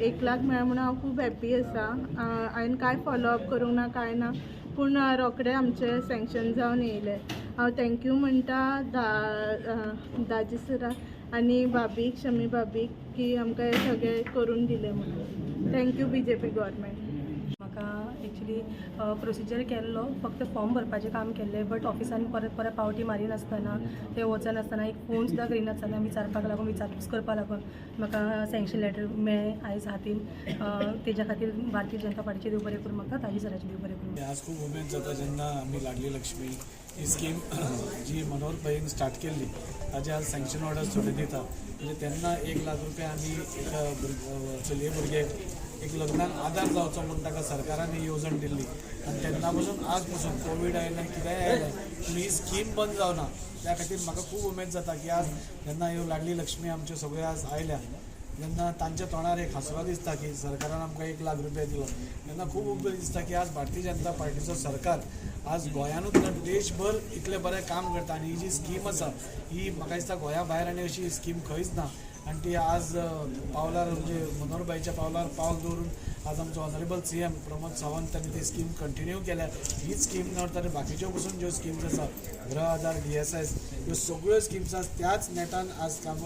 1 लाख मेळ्ळा म्हणून हांव खूब हॅप्पी आसा. हांवें कांय फॉलोअप करूंक ना कांय ना, पूण रोखडें आमचें सँक्शन जावन येयलें. हांव थँक्यू म्हणटा दाजी सराक आनी भाभीक, शमी भाभीक, की आमकां हें सगळें करून दिलें म्हणून. Thank you BJP government. म्हाका एक्चुली प्रोसिजर केल्लो, फक्त फॉर्म भरपाचें काम केल्लें, बट ऑफिसान परत पावटी मारी नासतना, थंय वचनासतना एक फोन सुद्दां करिनासतना विचारपाक लागून, विचारपूस करपा लागून म्हाका सँक्शन लेटर मेळ्ळें आयज हातीन. तेज्या खातीर भारतीय जनता पार्टीचे देव बरें करूं, म्हाका ताजी सराचे देव बरें करूं. आज खूब उमेद जाता जेन्ना आमी लाडली लक्ष्मी ही स्कीम जी मनोहर भाईन स्टार्ट केल्ली ताजे आज सँक्शन ऑर्डर थोडे दिता. म्हणजे तेन्ना 1 लाख रुपया आमी एका चलये भुरग्याक एक लग्नाक आदार जावचो म्हणून ताका सरकारान ही येवजण दिल्ली. आनी तेन्ना पासून आज पासून कोवीड आयलें कितेंय आयलें पूण ही स्कीम बंद जावना. त्या खातीर म्हाका खूब उमेद जाता की आज जेन्ना ह्यो लाडली लक्ष्मी आमच्यो सगळ्यो आज आयल्या, जेन्ना तांच्या तोंडार एक हांसरो दिसता की सरकारान आमकां 1 लाख रुपया दिलो, तेन्ना खूब उमेद दिसता की आज भारतीय जनता पार्टीचो सरकार आज गोंयानूच न्हय देशभर इतलें बरें काम करता. आनी ही जी स्कीम आसा ही म्हाका दिसता गोंया भायर आनी अशी स्कीम खंयच ना. आनी ती आज पावलार म्हणजे मनोहर भाईच्या पावलार पावल दवरून आज आमचो ऑनरेबल CM प्रमोद सावंत तांणी ती स्कीम कंटिन्यू केल्या. हीच स्कीम नव्हता बाकीच्यो पसून ज्यो स्किम्स आसा गृह आधार, DSS, ह्यो सगळ्यो स्किम्स आज त्याच नेटान आज काम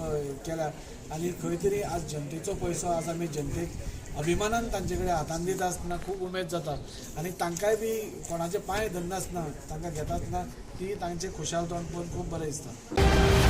केल्या. आनी खंय तरी आज जनतेचो पयसो आज आमी जनतेक अभिमानान तांचे कडेन हातान दिता आसतना खूब उमेद जाता. आनी तांकांय बी कोणाचे पांय धरनासतना तांकां घेता आसतना ती तांचे खुशाल तोंड पळोवन खूब बरें दिसता.